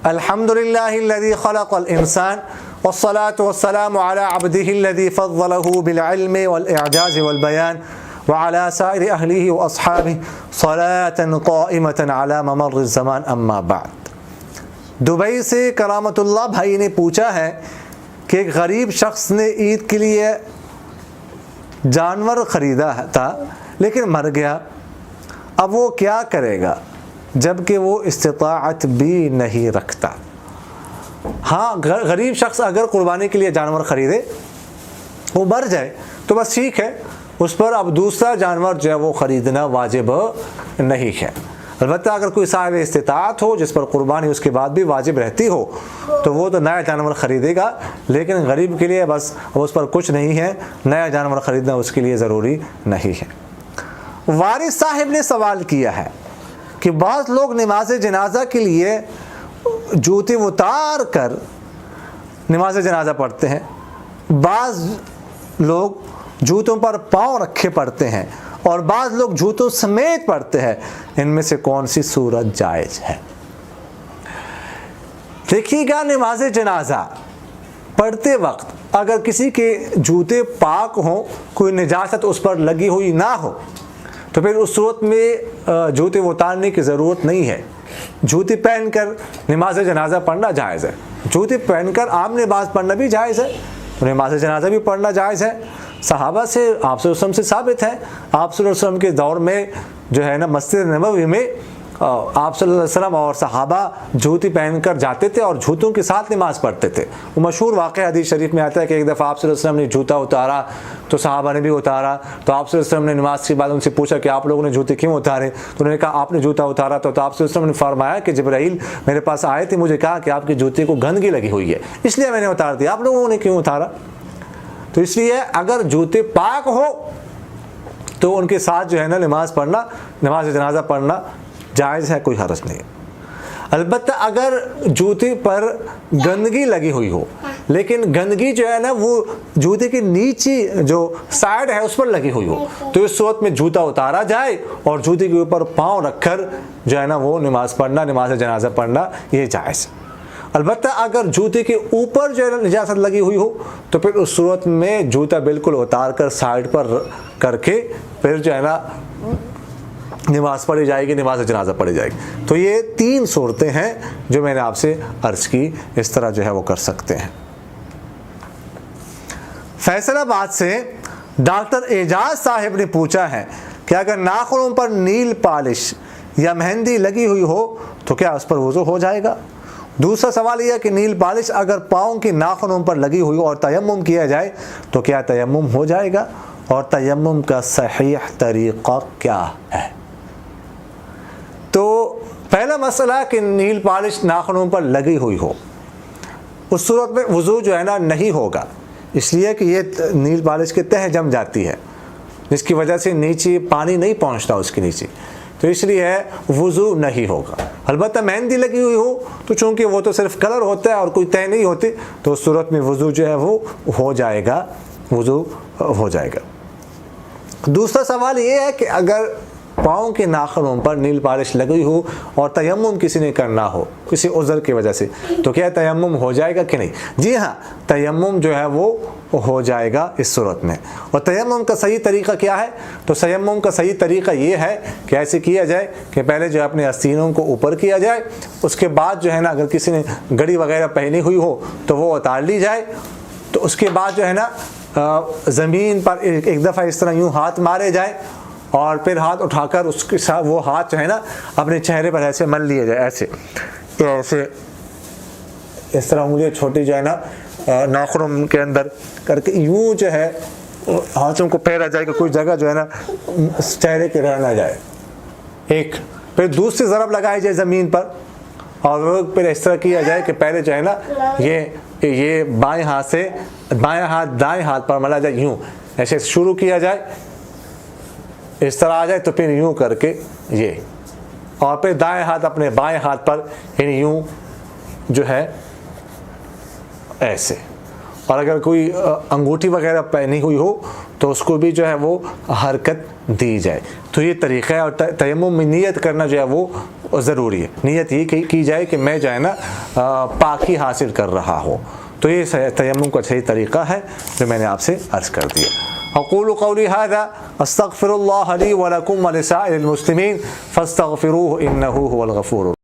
الحمد للہ الذی خلق الانسان والصلاة والسلام على عبده الذي فضله بالعلم والإعجاز والبيان وعلى سائر أهله وأصحابه صلاة قائمة على ممر الزمان اما بعد۔ دبئی سے کرامت اللہ بھائی نے پوچھا ہے کہ ایک غریب شخص نے عید کے لیے جانور خریدا تھا لیکن مر گیا، اب وہ کیا کرے گا جبکہ وہ استطاعت بھی نہیں رکھتا؟ ہاں، غریب شخص اگر قربانی کے لیے جانور خریدے، وہ مر جائے تو بس ٹھیک ہے، اس پر اب دوسرا جانور جو ہے وہ خریدنا واجب نہیں ہے۔ البتہ اگر کوئی صاحب استطاعت ہو جس پر قربانی اس کے بعد بھی واجب رہتی ہو تو وہ تو نیا جانور خریدے گا، لیکن غریب کے لیے بس اس پر کچھ نہیں ہے، نیا جانور خریدنا اس کے لیے ضروری نہیں ہے۔ وارث صاحب نے سوال کیا ہے کہ بعض لوگ نماز جنازہ کے لیے جوتے اتار کر نماز جنازہ پڑھتے ہیں، بعض لوگ جوتوں پر پاؤں رکھے پڑھتے ہیں اور بعض لوگ جوتوں سمیت پڑھتے ہیں، ان میں سے کون سی صورت جائز ہے؟ دیکھیے گا، نماز جنازہ پڑھتے وقت اگر کسی کے جوتے پاک ہوں، کوئی نجاست اس پر لگی ہوئی نہ ہو، تو پھر اس صورت میں جوتے اتارنے کی ضرورت نہیں ہے۔ جوتے پہن کر نماز جنازہ پڑھنا جائز ہے، جوتے پہن کر عام نماز پڑھنا بھی جائز ہے، نماز جنازہ بھی پڑھنا جائز ہے۔ صحابہ سے، آپ صلی اللہ علیہ وسلم سے ثابت ہے، آپ صلی اللہ علیہ وسلم کے دور میں جو ہے نا مسجد نبوی میں آپ صلی اللہ علیہ وسلم اور صحابہ جوتی پہن کر جاتے تھے اور جوتوں کے ساتھ نماز پڑھتے تھے۔ وہ مشہور واقعہ حدیث شریف میں آتا ہے کہ ایک دفعہ آپ صلی اللہ علیہ وسلم نے جوتا اتارا تو صحابہ نے بھی اتارا، تو آپ صلی اللہ علیہ وسلم نے نماز کے بعد ان سے پوچھا کہ آپ لوگوں نے جوتے کیوں اتارے؟ تو انہوں نے کہا آپ نے جوتا اتارا، تو آپ صلی اللہ علیہ وسلم نے فرمایا کہ جبرائیل میرے پاس آئے تھے، مجھے کہا کہ آپ کے جوتے کو گندگی لگی ہوئی ہے، اس لیے میں نے اتار دیا، آپ لوگوں نے کیوں اتارا؟ تو اس لیے اگر جوتے پاک ہو تو ان کے ساتھ جو ہے نا نماز پڑھنا، نماز جنازہ پڑھنا جائز ہے، کوئی حرج نہیں۔ البتہ اگر جوتے پر گندگی لگی ہوئی ہو، لیکن گندگی جو ہے نا وہ جوتے کے نیچے جو سائڈ ہے اس پر لگی ہوئی ہو، تو اس صورت میں جوتا اتارا جائے اور جوتے کے اوپر پاؤں رکھ کر جو ہے نا وہ نماز پڑھنا، نماز جنازہ پڑھنا، یہ جائز ہے۔ البتہ اگر جوتے کے اوپر جو ہے نجاست لگی ہوئی ہو تو پھر اس صورت میں جوتا بالکل اتار کر سائڈ پر کر کے پھر جو ہے نا نماز پڑھی جائے گی، نماز جنازہ پڑھی جائے گی۔ تو یہ تین صورتیں ہیں جو میں نے آپ سے عرض کی، اس طرح جو ہے وہ کر سکتے ہیں۔ فیصل آباد سے ڈاکٹر اعجاز صاحب نے پوچھا ہے کہ اگر ناخنوں پر نیل پالش یا مہندی لگی ہوئی ہو تو کیا اس پر وضو ہو جائے گا؟ دوسرا سوال یہ ہے کہ نیل پالش اگر پاؤں کے ناخنوں پر لگی ہوئی اور تیمم کیا جائے تو کیا تیمم ہو جائے گا، اور تیمم کا صحیح طریقہ کیا ہے؟ تو پہلا مسئلہ کہ نیل پالش ناخنوں پر لگی ہوئی ہو، اس صورت میں وضو جو ہے نا نہیں ہوگا، اس لیے کہ یہ نیل پالش کے تہہ جم جاتی ہے، جس کی وجہ سے نیچے پانی نہیں پہنچتا اس کے نیچے، تو اس لیے وضو نہیں ہوگا۔ البتہ مہندی لگی ہوئی ہو تو چونکہ وہ تو صرف کلر ہوتا ہے اور کوئی طے نہیں ہوتے، تو اس صورت میں وضو جو ہے وہ ہو جائے گا، وضو ہو جائے گا۔ دوسرا سوال یہ ہے کہ اگر پاؤں کے ناخنوں پر نیل پالش لگی ہو اور تیمم کسی نے کرنا ہو کسی عذر کی وجہ سے، تو کیا تیمم ہو جائے گا کہ نہیں؟ جی ہاں، تیمم جو ہے وہ ہو جائے گا اس صورت میں۔ اور تیمم کا صحیح طریقہ کیا ہے؟ تو تیمم کا صحیح طریقہ یہ ہے کہ ایسے کیا جائے کہ پہلے جو ہے اپنے آستینوں کو اوپر کیا جائے، اس کے بعد جو ہے نا اگر کسی نے گھڑی وغیرہ پہنی ہوئی ہو تو وہ اتار لی جائے، تو اس کے بعد جو ہے نا زمین پر ایک دفعہ اس طرح یوں ہاتھ مارے جائے اور پھر ہاتھ اٹھا کر اس کے ساتھ وہ ہاتھ جو ہے نا اپنے چہرے پر ایسے مل لیے جائے، ایسے اس طرح انگلیاں چھوٹی جو ہے نا ناخنوں کے اندر کر کے یوں جو ہے ہاتھوں کو پھیرا جائے کہ کوئی جگہ جو ہے نا چہرے کے رہ نہ جائے ایک، پھر دوسری ضرب لگائی جائے زمین پر اور پھر اس طرح کیا جائے کہ پہلے جو ہے نا یہ بائیں ہاتھ سے بائیں ہاتھ دائیں ہاتھ پر ملا جائے، یوں ایسے شروع کیا جائے، اس طرح آ جائے تو پھر یوں کر کے یہ، اور پھر دائیں ہاتھ اپنے بائیں ہاتھ پر یعنی یوں جو ہے ایسے، اور اگر کوئی انگوٹھی وغیرہ پہنی ہوئی ہو تو اس کو بھی جو ہے وہ حرکت دی جائے۔ تو یہ طریقہ ہے، اور تیمم میں نیت کرنا جو ہے وہ ضروری ہے. نیت یہ کی جائے کہ میں جو ہے نا پاکی حاصل کر رہا ہوں. تو یہ تیمم کا صحیح طریقہ ہے جو میں نے آپ سے عرض کر دیا. اقول قولی هذا استغفر اللہ لی ولکم ولسائر المسلمین فاستغفروہ انہ هو الغفور